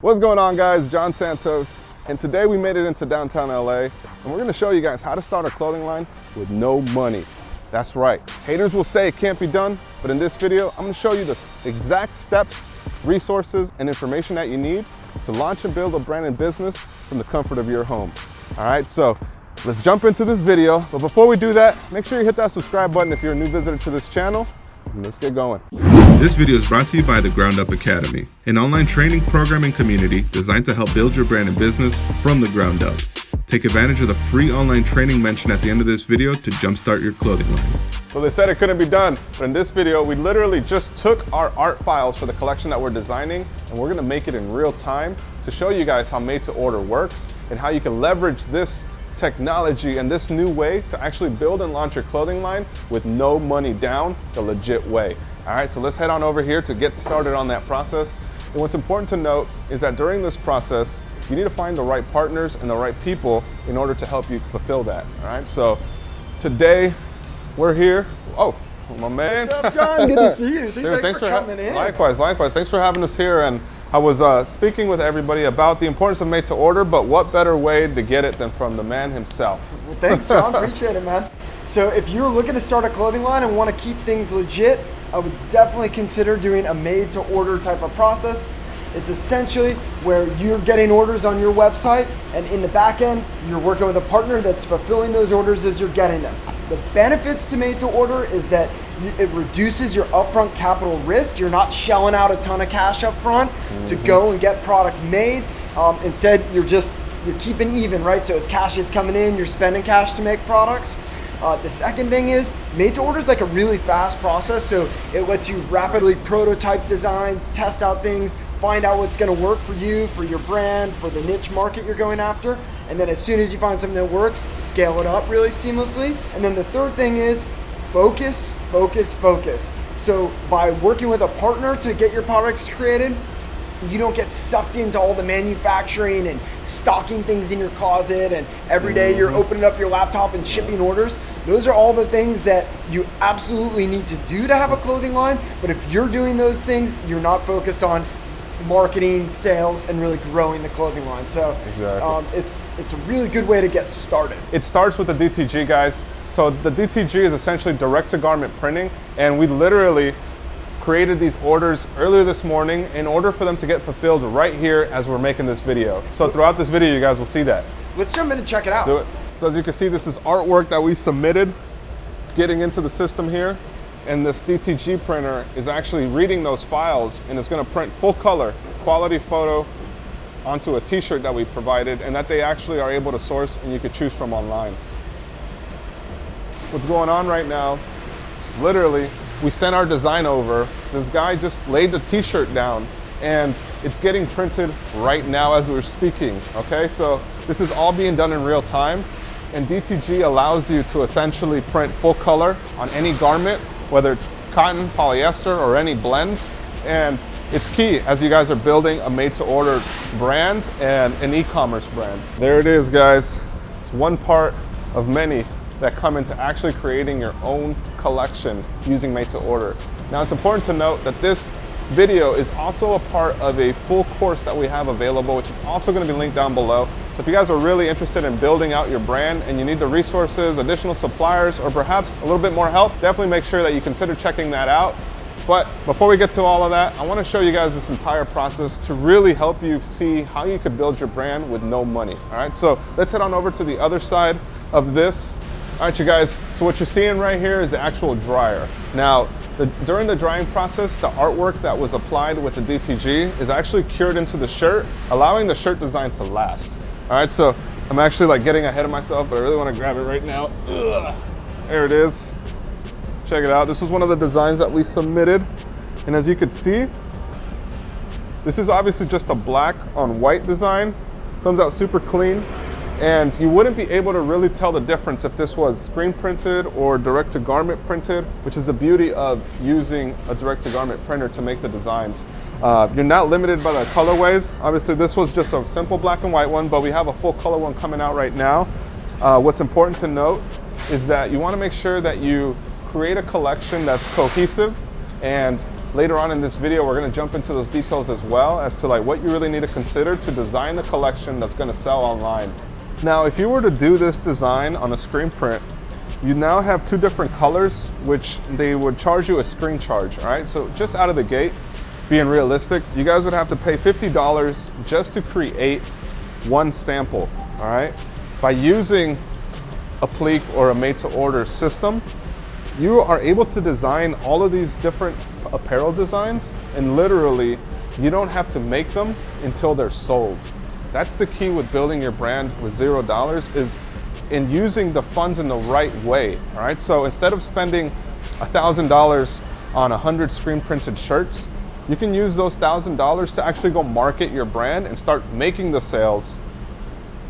What's going on, guys? John Santos, and today we made it into downtown LA, and we're going to show you guys how to start a clothing line with no money. That's right. Haters will say it can't be done, but in this video, I'm going to show you the exact steps, resources, and information that you need to launch and build a brand and business from the comfort of your home. All right, so let's jump into this video. But before we do that, make sure you hit that subscribe button if you're a new visitor to this channel, and let's get going. This video is brought to you by the Ground Up Academy, an online training program and community designed to help build your brand and business from the ground up. Take advantage of the free online training mentioned at the end of this video to jumpstart your clothing line. So they said it couldn't be done, but in this video, we literally just took our art files for the collection that we're designing, and we're gonna make it in real time to show you guys how made to order works and how you can leverage this technology and this new way to actually build and launch your clothing line with no money down, the legit way. All right, so let's head on over here to get started on that process. And what's important to note is that during this process, you need to find the right partners and the right people in order to help you fulfill that. All right, so today we're here. Oh, my man. What's up, John? Good to see you. Dude, thanks for coming in. Likewise. Thanks for having us here. And I was speaking with everybody about the importance of made to order, but what better way to get it than from the man himself? Well, thanks, John. Appreciate it, man. So if you're looking to start a clothing line and want to keep things legit, I would definitely consider doing a made to order type of process. It's essentially where you're getting orders on your website, and in the back end, you're working with a partner that's fulfilling those orders as you're getting them. The benefits to made to order is that it reduces your upfront capital risk. You're not shelling out a ton of cash up front to go and get product made. Instead, you're keeping even, right? So as cash is coming in, you're spending cash to make products. The second thing is made to order is like a really fast process. So it lets you rapidly prototype designs, test out things, find out what's gonna work for you, for your brand, for the niche market you're going after. And then as soon as you find something that works, scale it up really seamlessly. And then the third thing is focus. So by working with a partner to get your products created, you don't get sucked into all the manufacturing and stocking things in your closet, and every day you're opening up your laptop and shipping orders. Those are all the things that you absolutely need to do to have a clothing line. But if you're doing those things, you're not focused on marketing, sales, and really growing the clothing line. So exactly. It's a really good way to get started. It starts with the DTG, guys. So the DTG is essentially direct to garment printing, and we literally created these orders earlier this morning in order for them to get fulfilled right here as we're making this video. So throughout this video, you guys will see that. Let's jump in and check it out. Do it. So as you can see, this is artwork that we submitted. It's getting into the system here. And this DTG printer is actually reading those files, and it's gonna print full color, quality photo onto a t-shirt that we provided, and that they actually are able to source and you could choose from online. What's going on right now, literally, we sent our design over. This guy just laid the t-shirt down, and it's getting printed right now as we're speaking, okay? So this is all being done in real time, and DTG allows you to essentially print full color on any garment, whether it's cotton, polyester, or any blends. And it's key as you guys are building a made to order brand and an e-commerce brand. There it is, guys. It's one part of many that come into actually creating your own collection using made to order. Now, it's important to note that this video is also a part of a full course that we have available, which is also going to be linked down below. So if you guys are really interested in building out your brand and you need the resources, additional suppliers, or perhaps a little bit more help, definitely make sure that you consider checking that out. But before we get to all of that, I want to show you guys this entire process to really help you see how you could build your brand with no money. All right, so let's head on over to the other side of this. All right, you guys, so what you're seeing right here is the actual dryer. Now, during the drying process, the artwork that was applied with the DTG is actually cured into the shirt, allowing the shirt design to last. All right, so I'm actually like getting ahead of myself, but I really want to grab it right now. Ugh. There it is. Check it out. This was one of the designs that we submitted. And as you could see, this is obviously just a black on white design. Comes out super clean. And you wouldn't be able to really tell the difference if this was screen printed or direct to garment printed, which is the beauty of using a direct to garment printer to make the designs. You're not limited by the colorways. Obviously this was just a simple black and white one, but we have a full color one coming out right now. What's important to note is that you want to make sure that you create a collection that's cohesive and later on in this video, we're gonna jump into those details as well as to like what you really need to consider to design the collection that's gonna sell online. Now, if you were to do this design on a screen print, you now have two different colors, which they would charge you a screen charge, all right? So just out of the gate, being realistic, you guys would have to pay $50 just to create one sample, all right? By using Apliiq or a made-to-order system, you are able to design all of these different apparel designs, and literally, you don't have to make them until they're sold. That's the key with building your brand with $0 is in using the funds in the right way, all right? So instead of spending $1,000 on 100 screen printed shirts, you can use those $1,000 to actually go market your brand and start making the sales.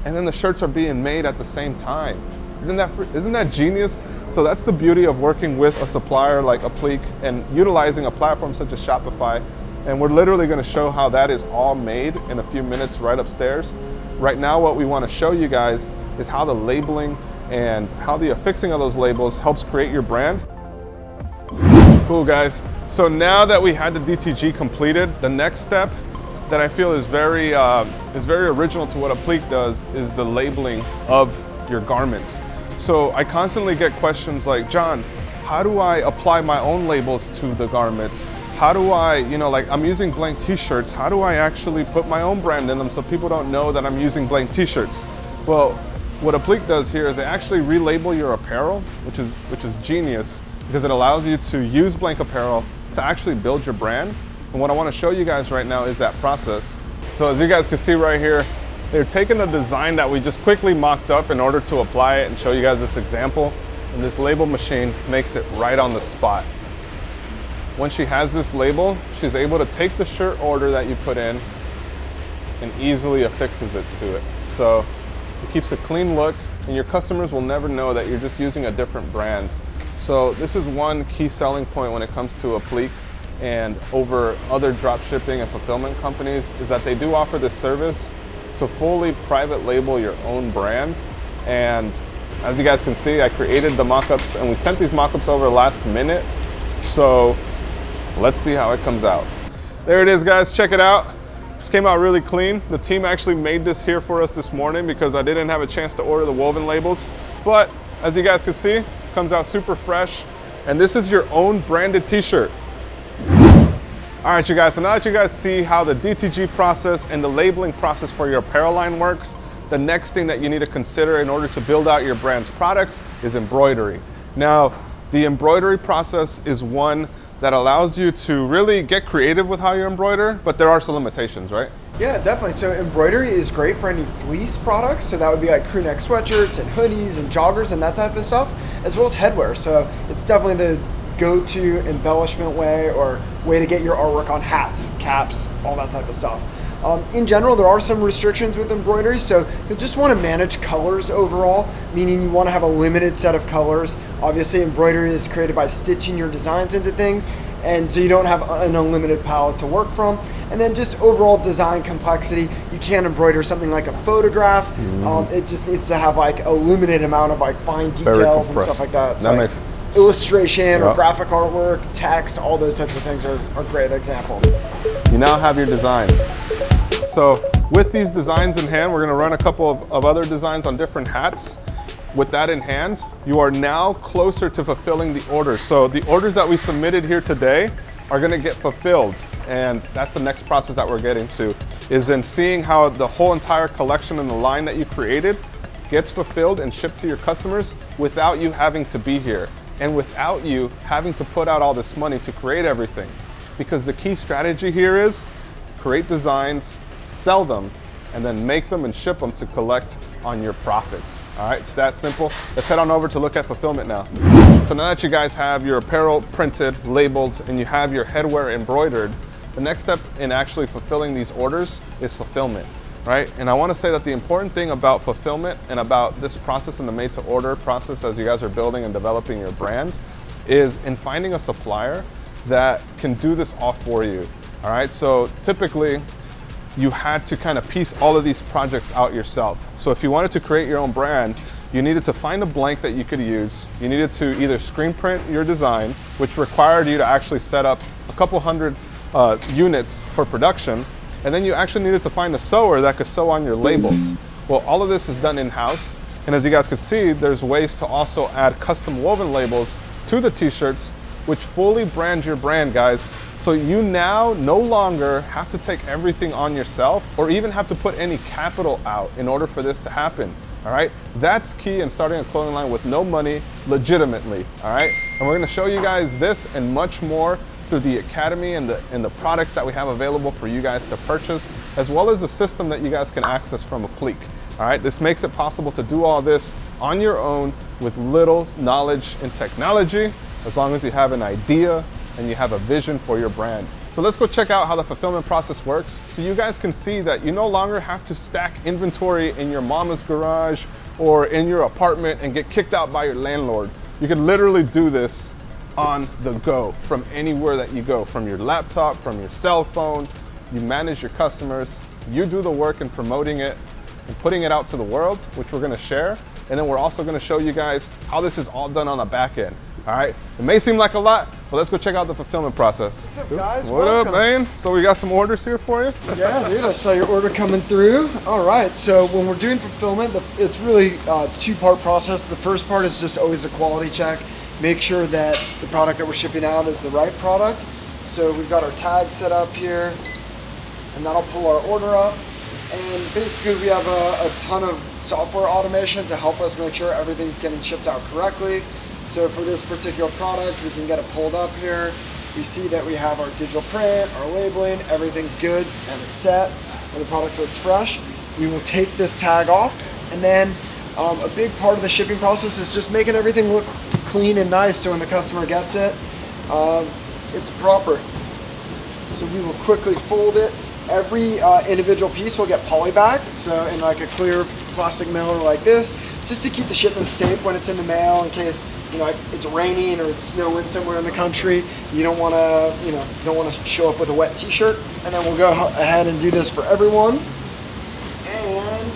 And then the shirts are being made at the same time. Isn't that genius? So that's the beauty of working with a supplier like Apliiq and utilizing a platform such as Shopify. And we're literally gonna show how that is all made in a few minutes right upstairs. Right now, what we wanna show you guys is how the labeling and how the affixing of those labels helps create your brand. Cool, guys. So now that we had the DTG completed, the next step that I feel is very original to what Apliiq does is the labeling of your garments. So I constantly get questions like, John, how do I apply my own labels to the garments? How do I, like I'm using blank t-shirts, how do I actually put my own brand in them so people don't know that I'm using blank t-shirts? Well, what Apliiq does here is they actually relabel your apparel, which is genius because it allows you to use blank apparel to actually build your brand. And what I want to show you guys right now is that process. So as you guys can see right here, they're taking the design that we just quickly mocked up in order to apply it and show you guys this example. And this label machine makes it right on the spot. Once she has this label, she's able to take the shirt order that you put in and easily affixes it to it. So it keeps a clean look and your customers will never know that you're just using a different brand. So this is one key selling point when it comes to Apliiq and over other drop shipping and fulfillment companies is that they do offer this service to fully private label your own brand. And as you guys can see, I created the mock-ups and we sent these mock-ups over last minute. So let's see how it comes out. There it is, guys, check it out. This came out really clean. The team actually made this here for us this morning because I didn't have a chance to order the woven labels. But as you guys can see, it comes out super fresh. And this is your own branded t-shirt. All right, you guys, so now that you guys see how the DTG process and the labeling process for your apparel line works, the next thing that you need to consider in order to build out your brand's products is embroidery. Now, the embroidery process is one that allows you to really get creative with how you embroider, but there are some limitations, right? Yeah, definitely. So embroidery is great for any fleece products. So that would be like crew neck sweatshirts and hoodies and joggers and that type of stuff, as well as headwear. So it's definitely the go-to embellishment way or way to get your artwork on hats, caps, all that type of stuff. In general, there are some restrictions with embroidery, so you just want to manage colors overall, meaning you want to have a limited set of colors. Obviously, embroidery is created by stitching your designs into things, and so you don't have an unlimited palette to work from. And then just overall design complexity, you can't embroider something like a photograph. It just needs to have like a limited amount of like fine details and stuff like that. That makes illustration or graphic artwork, text, all those types of things are great examples. You now have your design. So with these designs in hand, we're gonna run a couple of other designs on different hats. With that in hand, you are now closer to fulfilling the orders. So the orders that we submitted here today are gonna get fulfilled. And that's the next process that we're getting to, is in seeing how the whole entire collection and the line that you created gets fulfilled and shipped to your customers without you having to be here. And without you having to put out all this money to create everything. Because the key strategy here is create designs, sell them, and then make them and ship them to collect on your profits. All right, it's that simple. Let's head on over to look at fulfillment now. So now that you guys have your apparel printed, labeled, and you have your headwear embroidered, the next step in actually fulfilling these orders is fulfillment. Right? And I want to say that the important thing about fulfillment and about this process and the made to order process as you guys are building and developing your brand is in finding a supplier that can do this all for you. All right, so typically you had to kind of piece all of these projects out yourself. So if you wanted to create your own brand, you needed to find a blank that you could use. You needed to either screen print your design, which required you to actually set up a couple hundred units for production, and then you actually needed to find a sewer that could sew on your labels. Well, all of this is done in-house, and as you guys can see, there's ways to also add custom woven labels to the t-shirts, which fully brand your brand, guys. So you now no longer have to take everything on yourself or even have to put any capital out in order for this to happen, all right? That's key in starting a clothing line with no money, legitimately, all right? And we're gonna show you guys this and much more through the Academy and the products that we have available for you guys to purchase, as well as the system that you guys can access from Apliiq. All right, this makes it possible to do all this on your own with little knowledge in technology, as long as you have an idea and you have a vision for your brand. So let's go check out how the fulfillment process works so you guys can see that you no longer have to stack inventory in your mama's garage or in your apartment and get kicked out by your landlord. You can literally do this on the go from anywhere that you go, from your laptop, from your cell phone. You manage your customers, you do the work in promoting it and putting it out to the world, which we're gonna share. And then we're also gonna show you guys how this is all done on the back end. All right, it may seem like a lot, but let's go check out the fulfillment process. What's up, guys? What Welcome. up, man? So we got some orders here for you? Yeah, dude, I saw your order coming through. All right, so when we're doing fulfillment, it's really a two-part process. The first part is just always a quality check. Make sure that the product that we're shipping out is the right product. So we've got our tag set up here, and that'll pull our order up. And basically we have a ton of software automation to help us make sure everything's getting shipped out correctly. So for this particular product, we can get it pulled up here. We see that we have our digital print, our labeling, everything's good and it's set, and the product looks fresh. We will take this tag off, and then a big part of the shipping process is just making everything look clean and nice so when the customer gets it, it's proper. So we will quickly fold it. Every individual piece will get polybagged, so in like a clear plastic mailer like this, just to keep the shipment safe when it's in the mail, in case it's raining or it's snowing somewhere in the country. You don't want to show up with a wet t-shirt. And then we'll go ahead and do this for everyone. And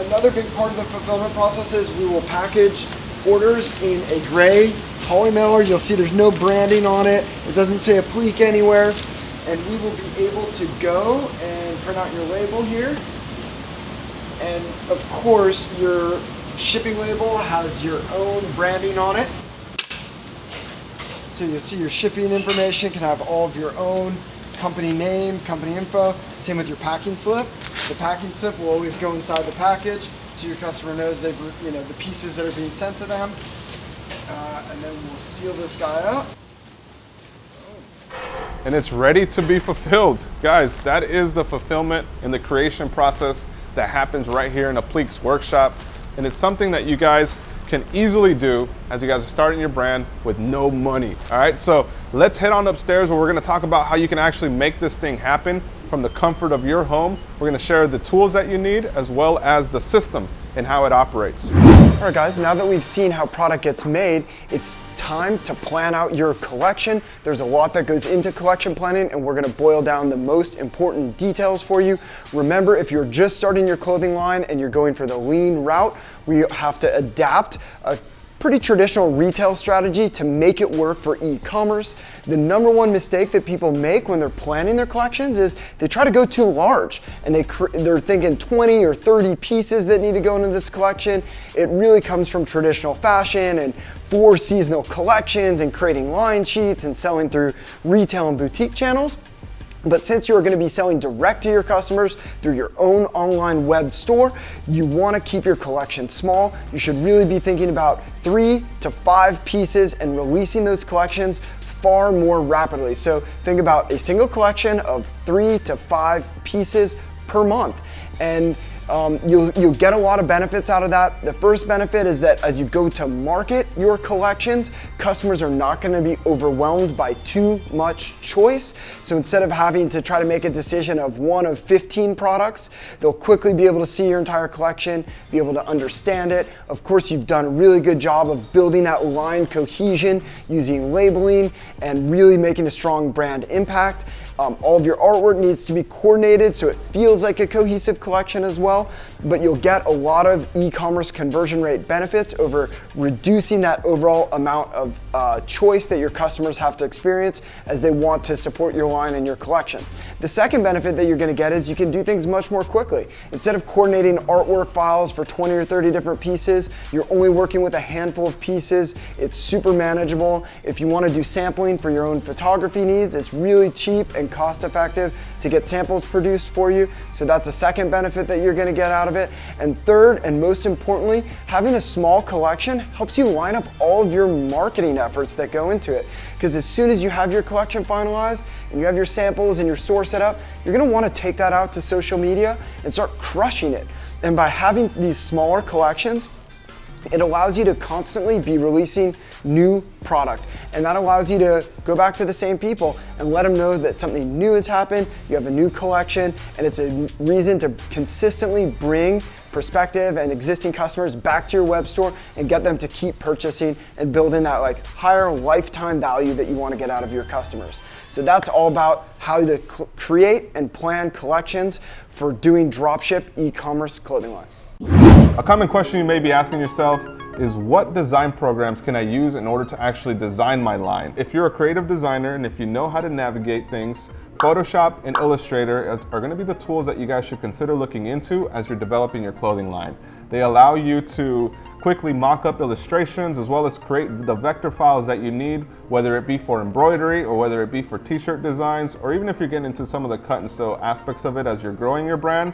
another big part of the fulfillment process is we will package orders in a gray poly mailer. You'll see there's no branding on it. It doesn't say Apliiq anywhere. And we will be able to go and print out your label here. And of course, your shipping label has your own branding on it. So you'll see your shipping information can have all of your own company name, company info. Same with your packing slip. The packing slip will always go inside the package, so your customer knows the pieces that are being sent to them. And then we'll seal this guy up. And it's ready to be fulfilled. Guys, that is the fulfillment and the creation process that happens right here in Apliiq's workshop. And it's something that you guys can easily do as you guys are starting your brand with no money. All right, so let's head on upstairs where we're gonna talk about how you can actually make this thing happen from the comfort of your home. We're gonna share the tools that you need as well as the system and how it operates. All right, guys, now that we've seen how product gets made, it's time to plan out your collection. There's a lot that goes into collection planning, and we're gonna boil down the most important details for you. Remember, if you're just starting your clothing line and you're going for the lean route, we have to adapt a pretty traditional retail strategy to make it work for e-commerce. The number one mistake that people make when they're planning their collections is they try to go too large, and they're thinking 20 or 30 pieces that need to go into this collection. It really comes from traditional fashion and 4 seasonal collections and creating line sheets and selling through retail and boutique channels. But since you're gonna be selling direct to your customers through your own online web store, you wanna keep your collection small. You should really be thinking about 3 to 5 pieces and releasing those collections far more rapidly. So think about a single collection of 3 to 5 pieces per month. And you'll get a lot of benefits out of that. The first benefit is that as you go to market your collections, customers are not gonna be overwhelmed by too much choice. So instead of having to try to make a decision of 1 of 15 products, they'll quickly be able to see your entire collection, be able to understand it. Of course, you've done a really good job of building that line cohesion using labeling and really making a strong brand impact. All of your artwork needs to be coordinated so it feels like a cohesive collection as well, but you'll get a lot of e-commerce conversion rate benefits over reducing that overall amount of choice that your customers have to experience as they want to support your line and your collection. The second benefit that you're gonna get is you can do things much more quickly. Instead of coordinating artwork files for 20 or 30 different pieces, you're only working with a handful of pieces. It's super manageable. If you wanna do sampling for your own photography needs, it's really cheap and cost effective to get samples produced for you. So that's a second benefit that you're gonna get out of it. And third, and most importantly, having a small collection helps you line up all of your marketing efforts that go into it. Because as soon as you have your collection finalized and you have your samples and your store set up, you're gonna wanna take that out to social media and start crushing it. And by having these smaller collections, it allows you to constantly be releasing new product. And that allows you to go back to the same people and let them know that something new has happened, you have a new collection, and it's a reason to consistently bring prospective and existing customers back to your web store and get them to keep purchasing and building that like higher lifetime value that you want to get out of your customers. So that's all about how to create and plan collections for doing dropship e-commerce clothing line. A common question you may be asking yourself is, what design programs can I use in order to actually design my line? If you're a creative designer and if you know how to navigate things, Photoshop and Illustrator are going to be the tools that you guys should consider looking into as you're developing your clothing line. They allow you to quickly mock up illustrations as well as create the vector files that you need, whether it be for embroidery or whether it be for t-shirt designs, or even if you're getting into some of the cut and sew aspects of it as you're growing your brand.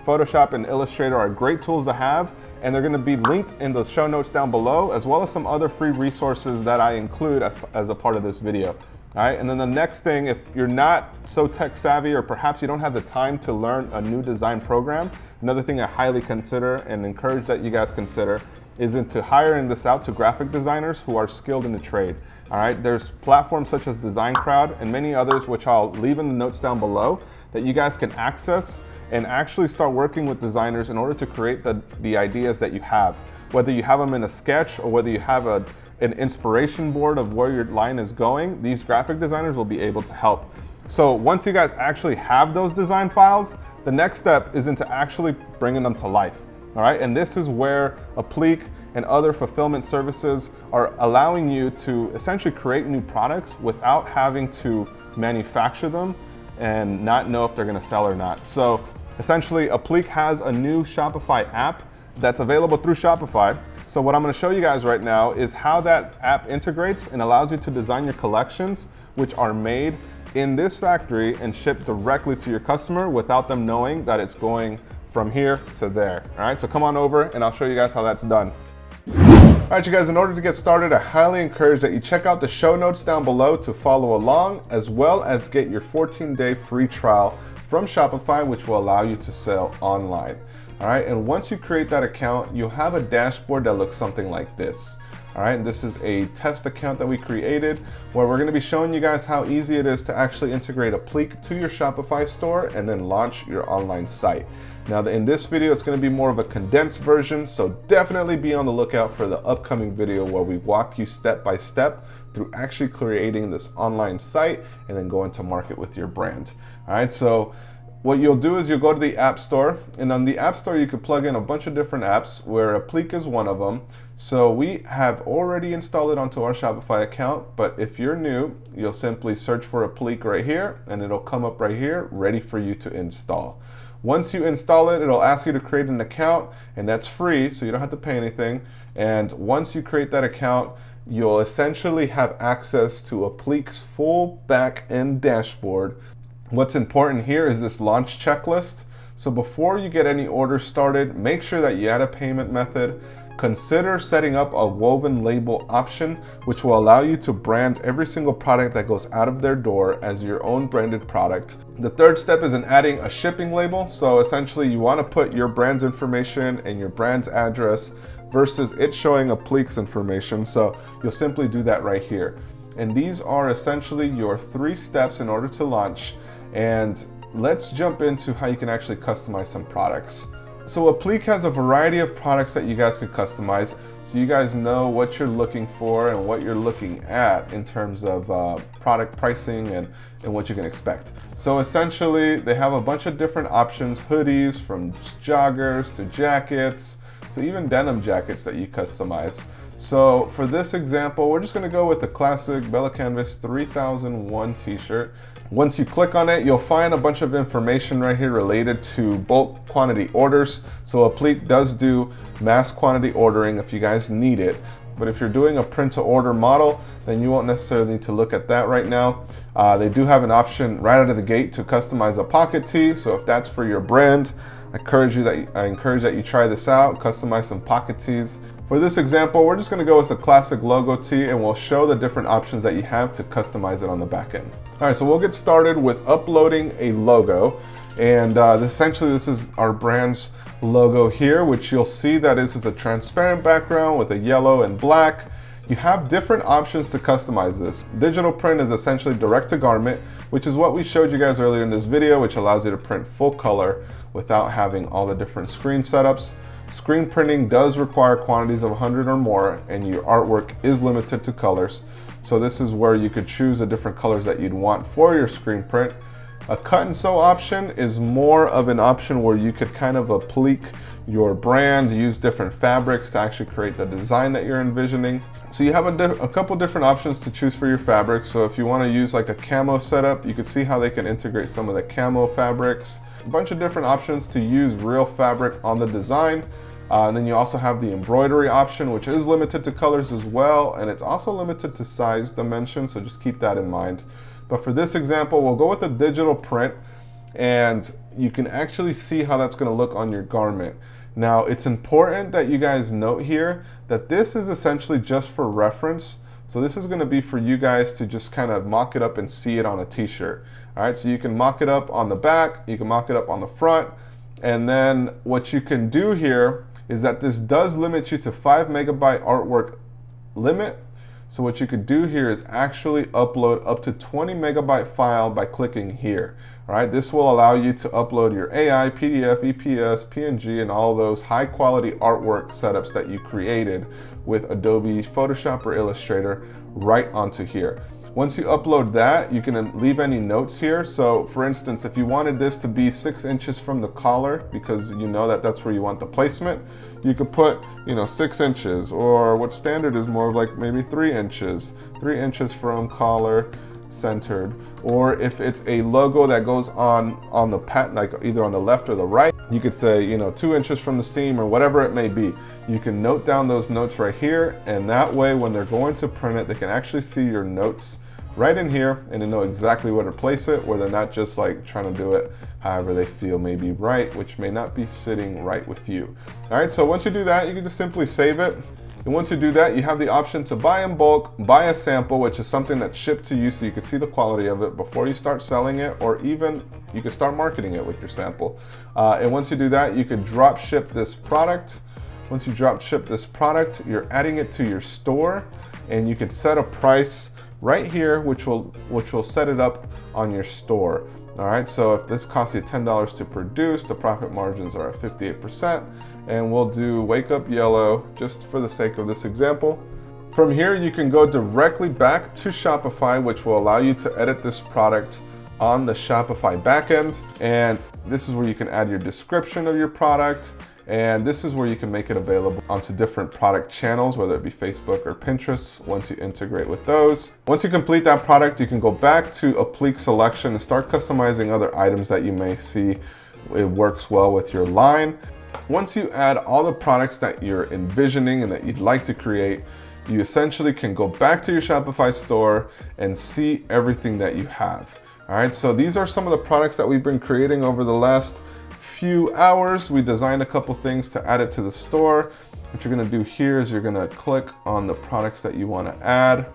Photoshop and Illustrator are great tools to have, and they're going to be linked in the show notes down below, as well as some other free resources that I include as a part of this video. All right, and then the next thing, if you're not so tech savvy or perhaps you don't have the time to learn a new design program, another thing I highly consider and encourage that you guys consider is into hiring this out to graphic designers who are skilled in the trade. All right, there's platforms such as Design Crowd and many others, which I'll leave in the notes down below, that you guys can access and actually start working with designers in order to create the ideas that you have. Whether you have them in a sketch or whether you have an inspiration board of where your line is going, these graphic designers will be able to help. So once you guys actually have those design files, the next step is into actually bringing them to life. All right, and this is where Apliiq and other fulfillment services are allowing you to essentially create new products without having to manufacture them and not know if they're gonna sell or not. So essentially, Apliiq has a new Shopify app that's available through Shopify. So what I'm gonna show you guys right now is how that app integrates and allows you to design your collections, which are made in this factory and shipped directly to your customer without them knowing that it's going from here to there. All right, so come on over and I'll show you guys how that's done. All right, you guys, in order to get started, I highly encourage that you check out the show notes down below to follow along, as well as get your 14-day free trial from Shopify, which will allow you to sell online. All right, and once you create that account, you'll have a dashboard that looks something like this. All right, this is a test account that we created where we're gonna be showing you guys how easy it is to actually integrate Apliiq to your Shopify store and then launch your online site. Now, in this video, it's gonna be more of a condensed version, so definitely be on the lookout for the upcoming video where we walk you step by step through actually creating this online site and then going to market with your brand. All right, so what you'll do is you'll go to the App Store, and on the App Store, you could plug in a bunch of different apps where Apliiq is one of them. So we have already installed it onto our Shopify account, but if you're new, you'll simply search for Apliiq right here, and it'll come up right here, ready for you to install. Once you install it, it'll ask you to create an account, and that's free, so you don't have to pay anything. And once you create that account, you'll essentially have access to Apliiq's full back-end dashboard. What's important here is this launch checklist. So before you get any orders started, make sure that you add a payment method. Consider setting up a woven label option, which will allow you to brand every single product that goes out of their door as your own branded product. The third step is in adding a shipping label. So essentially you want to put your brand's information and your brand's address versus it showing Apliiq's information. So you'll simply do that right here. And these are essentially your 3 steps in order to launch. And let's jump into how you can actually customize some products. So Apliiq has a variety of products that you guys can customize, so you guys know what you're looking for and what you're looking at in terms of product pricing and what you can expect. So essentially, they have a bunch of different options, hoodies from joggers to jackets to even denim jackets that you customize. So for this example, we're just gonna go with the classic Bella Canvas 3001 t-shirt. Once you click on it, you'll find a bunch of information right here related to bulk quantity orders. So Apliiq does do mass quantity ordering if you guys need it. But if you're doing a print to order model, then you won't necessarily need to look at that right now. They do have an option right out of the gate to customize a pocket tee. So if that's for your brand, I encourage that you try this out, customize some pocket tees. For this example, we're just gonna go with a classic logo tee, and we'll show the different options that you have to customize it on the back end. All right, so we'll get started with uploading a logo. And essentially this is our brand's logo here, which you'll see that this is a transparent background with a yellow and black. You have different options to customize this. Digital print is essentially direct to garment, which is what we showed you guys earlier in this video, which allows you to print full color without having all the different screen setups. Screen printing does require quantities of 100 or more, and your artwork is limited to colors. So this is where you could choose the different colors that you'd want for your screen print. A cut and sew option is more of an option where you could kind of Apliiq your brand, use different fabrics to actually create the design that you're envisioning. So you have a couple different options to choose for your fabric. So if you want to use like a camo setup, you could see how they can integrate some of the camo fabrics. A bunch of different options to use real fabric on the design. And then you also have the embroidery option, which is limited to colors as well, and it's also limited to size dimension, so just keep that in mind. But for this example, we'll go with a digital print, and you can actually see how that's going to look on your garment. Now, it's important that you guys note here that this is essentially just for reference. So this is going to be for you guys to just kind of mock it up and see it on a t-shirt. All right, so you can mock it up on the back, you can mock it up on the front, and then what you can do here is that this does limit you to 5 megabyte artwork limit. So what you could do here is actually upload up to 20 megabyte file by clicking here. All right, this will allow you to upload your AI, PDF, EPS, PNG, and all those high quality artwork setups that you created with Adobe Photoshop or Illustrator right onto here. Once you upload that, you can leave any notes here. So for instance, if you wanted this to be 6 inches from the collar, because you know that that's where you want the placement, you could put, 6 inches, or what standard is more of like maybe 3 inches, 3 inches from collar centered. Or if it's a logo that goes on the pat, like either on the left or the right, you could say, 2 inches from the seam or whatever it may be. You can note down those notes right here, and that way when they're going to print it, they can actually see your notes right in here and to know exactly where to place it, where they're not just like trying to do it however they feel may be right, which may not be sitting right with you. All right, so once you do that, you can just simply save it. And once you do that, you have the option to buy in bulk, buy a sample, which is something that's shipped to you so you can see the quality of it before you start selling it, or even you can start marketing it with your sample. And once you do that, you can drop ship this product. Once you drop ship this product, you're adding it to your store, and you can set a price right here, which will set it up on your store. All right, so if this costs you $10 to produce, the profit margins are at 58%, and we'll do Wake Up Yellow just for the sake of this example. From here, you can go directly back to Shopify, which will allow you to edit this product on the Shopify backend. And this is where you can add your description of your product. And this is where you can make it available onto different product channels, whether it be Facebook or Pinterest, once you integrate with those. Once you complete that product, you can go back to Apliiq selection and start customizing other items that you may see it works well with your line. Once you add all the products that you're envisioning and that you'd like to create, you essentially can go back to your Shopify store and see everything that you have. All right, so these are some of the products that we've been creating over the last few hours. We designed a couple things to add it to the store. What you're gonna do here is you're gonna click on the products that you wanna add.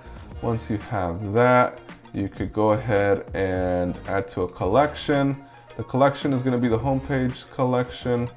Once you have that, you could go ahead and add to a collection. The collection is gonna be the homepage collection,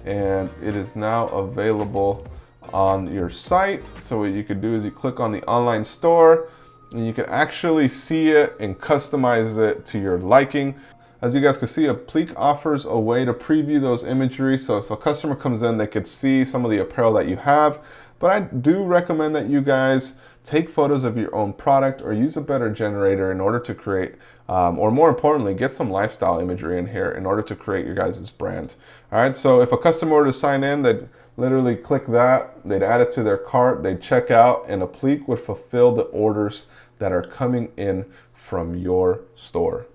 and it is now available on your site. So what you could do is you click on the online store, and you can actually see it and customize it to your liking. as you guys can see, Apliiq offers a way to preview those imagery. So if a customer comes in, they could see some of the apparel that you have. But I do recommend that you guys take photos of your own product or use a better generator in order to create, or more importantly, get some lifestyle imagery in here in order to create your guys' brand. All right, so if a customer were to sign in, they'd literally click that, they'd add it to their cart, they'd check out, and Apliiq would fulfill the orders that are coming in from your store.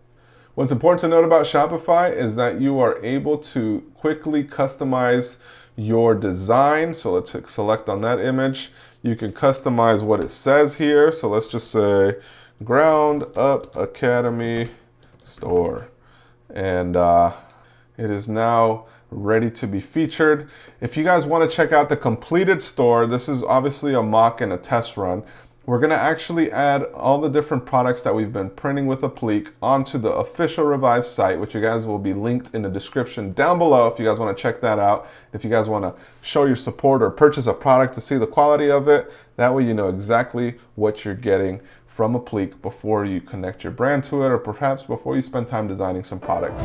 What's important to note about Shopify is that you are able to quickly customize your design. So let's select on that image. You can customize what it says here. So let's just say Ground Up Academy Store. And it is now ready to be featured. If you guys want to check out the completed store, this is obviously a mock and a test run. We're going to actually add all the different products that we've been printing with Apliiq onto the official Revive site, which you guys will be linked in the description down below if you guys want to check that out. If you guys want to show your support or purchase a product to see the quality of it, that way you know exactly what you're getting from Apliiq before you connect your brand to it, or perhaps before you spend time designing some products.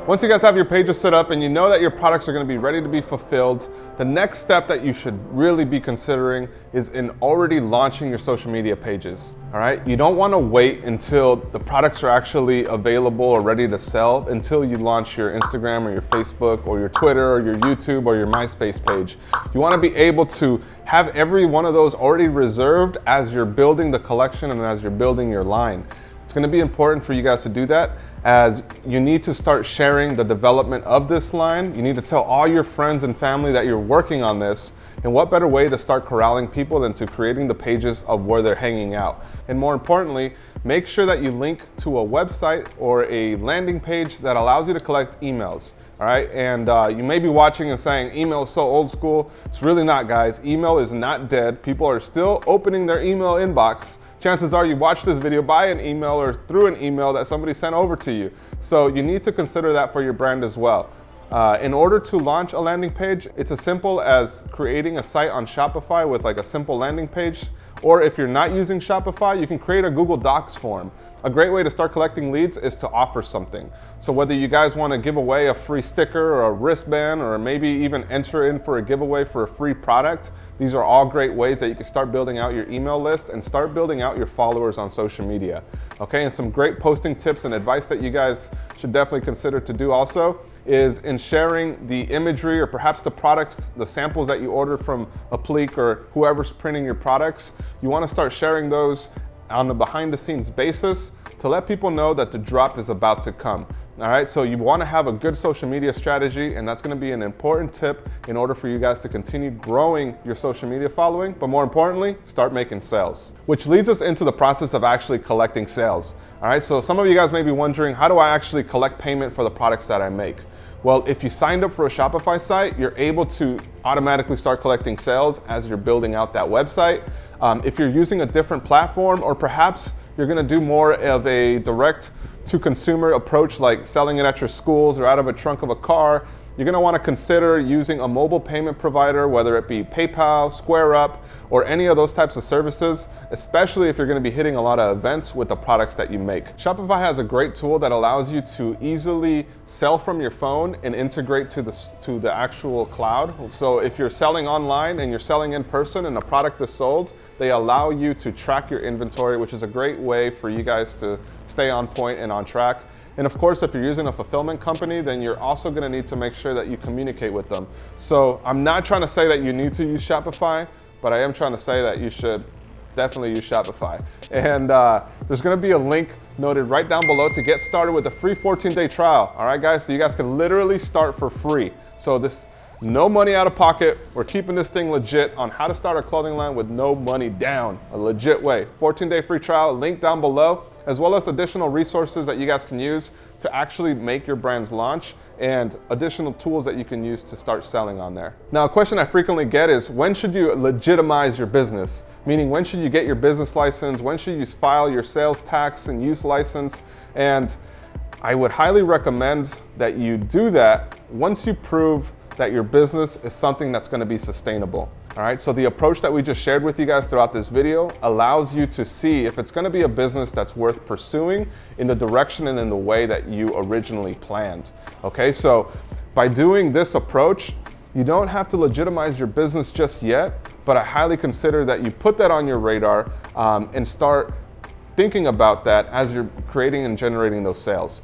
Once you guys have your pages set up and you know that your products are going to be ready to be fulfilled, the next step that you should really be considering is in already launching your social media pages. All right, you don't want to wait until the products are actually available or ready to sell until you launch your Instagram or your Facebook or your Twitter or your YouTube or your MySpace page. You want to be able to have every one of those already reserved as you're building the collection and as you're building your line. It's going to be important for you guys to do that, as you need to start sharing the development of this line. You need to tell all your friends and family that you're working on this. And what better way to start corralling people than to creating the pages of where they're hanging out? And more importantly, make sure that you link to a website or a landing page that allows you to collect emails. All right, and you may be watching and saying, email is so old school. It's really not, guys. Email is not dead. People are still opening their email inbox. Chances are you watched this video by an email or through an email that somebody sent over to you. So you need to consider that for your brand as well. In order to launch a landing page, it's as simple as creating a site on Shopify with like a simple landing page. Or if you're not using Shopify, you can create a Google Docs form. A great way to start collecting leads is to offer something. So whether you guys want to give away a free sticker or a wristband, or maybe even enter in for a giveaway for a free product, these are all great ways that you can start building out your email list and start building out your followers on social media. Okay, and some great posting tips and advice that you guys should definitely consider to do also is in sharing the imagery or perhaps the products, the samples that you ordered from Apliiq or whoever's printing your products. You want to start sharing those on the behind the scenes basis to let people know that the drop is about to come. All right, so you want to have a good social media strategy, and that's going to be an important tip in order for you guys to continue growing your social media following, but more importantly, start making sales. Which leads us into the process of actually collecting sales. All right, so some of you guys may be wondering, how do I actually collect payment for the products that I make? Well, if you signed up for a Shopify site, you're able to automatically start collecting sales as you're building out that website. If you're using a different platform, or perhaps you're gonna do more of a direct to consumer approach, like selling it at your schools or out of a trunk of a car, you're gonna wanna consider using a mobile payment provider, whether it be PayPal, SquareUp, or any of those types of services, especially if you're gonna be hitting a lot of events with the products that you make. Shopify has a great tool that allows you to easily sell from your phone and integrate to the actual cloud. So if you're selling online and you're selling in person and a product is sold, they allow you to track your inventory, which is a great way for you guys to stay on point and on track. And of course, if you're using a fulfillment company, then you're also gonna need to make sure that you communicate with them. So I'm not trying to say that you need to use Shopify, but I am trying to say that you should definitely use Shopify. And there's gonna be a link noted right down below to get started with a free 14-day trial. All right, guys, so you guys can literally start for free. So this, no money out of pocket. We're keeping this thing legit on how to start a clothing line with no money down, a legit way. 14-day free trial, link down below, as well as additional resources that you guys can use to actually make your brand's launch and additional tools that you can use to start selling on there. Now, a question I frequently get is, when should you legitimize your business? Meaning, when should you get your business license? When should you file your sales tax and use license? And I would highly recommend that you do that once you prove that your business is something that's going to be sustainable. All right, so the approach that we just shared with you guys throughout this video allows you to see if it's going to be a business that's worth pursuing in the direction and in the way that you originally planned. Okay, so by doing this approach, you don't have to legitimize your business just yet, but I highly consider that you put that on your radar and start thinking about that as you're creating and generating those sales.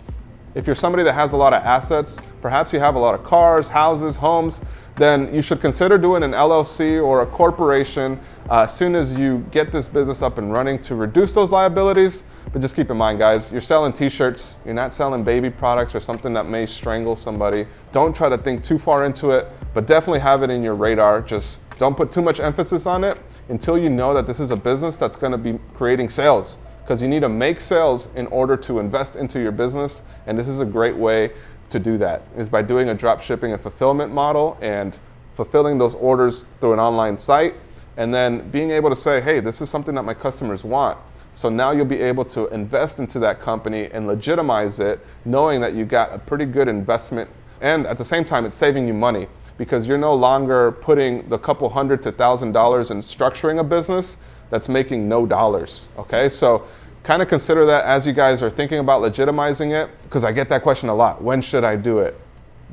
If you're somebody that has a lot of assets, perhaps you have a lot of cars, houses, homes, then you should consider doing an LLC or a corporation as soon as you get this business up and running to reduce those liabilities. But just keep in mind, guys, you're selling t-shirts, you're not selling baby products or something that may strangle somebody. Don't try to think too far into it, but definitely have it in your radar. Just don't put too much emphasis on it until you know that this is a business that's going to be creating sales. Because you need to make sales in order to invest into your business, and this is a great way to do that, is by doing a drop shipping and fulfillment model and fulfilling those orders through an online site, and then being able to say, hey, this is something that my customers want. So now you'll be able to invest into that company and legitimize it, knowing that you got a pretty good investment, and at the same time it's saving you money, because you're no longer putting the couple $100 to $1,000 in structuring a business that's making no dollars. Okay, so kind of consider that as you guys are thinking about legitimizing it, because I get that question a lot. When should I do it?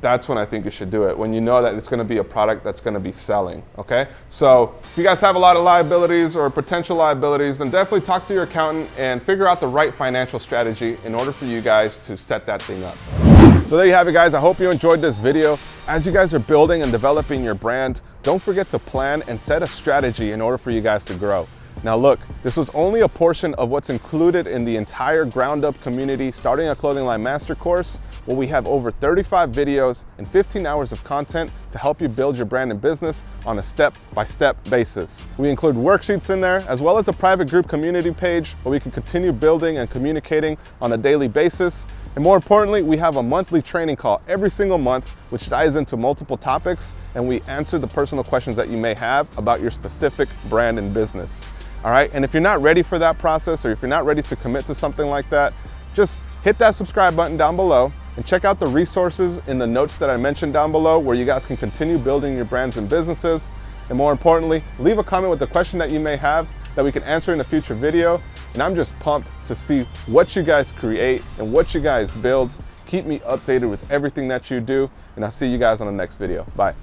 That's when I think you should do it, when you know that it's going to be a product that's going to be selling. Okay, so if you guys have a lot of liabilities or potential liabilities, then definitely talk to your accountant and figure out the right financial strategy in order for you guys to set that thing up. So there you have it, guys. I hope you enjoyed this video. As you guys are building and developing your brand, don't forget to plan and set a strategy in order for you guys to grow. Now look, this was only a portion of what's included in the entire Ground Up Community Starting a Clothing Line Master Course, where we have over 35 videos and 15 hours of content to help you build your brand and business on a step-by-step basis. We include worksheets in there, as well as a private group community page where we can continue building and communicating on a daily basis. And more importantly, we have a monthly training call every single month, which dives into multiple topics, and we answer the personal questions that you may have about your specific brand and business. All right, and if you're not ready for that process, or if you're not ready to commit to something like that, just hit that subscribe button down below and check out the resources in the notes that I mentioned down below, where you guys can continue building your brands and businesses. And more importantly, leave a comment with the question that you may have that we can answer in a future video. And I'm just pumped to see what you guys create and what you guys build. Keep me updated with everything that you do, and I'll see you guys on the next video. Bye.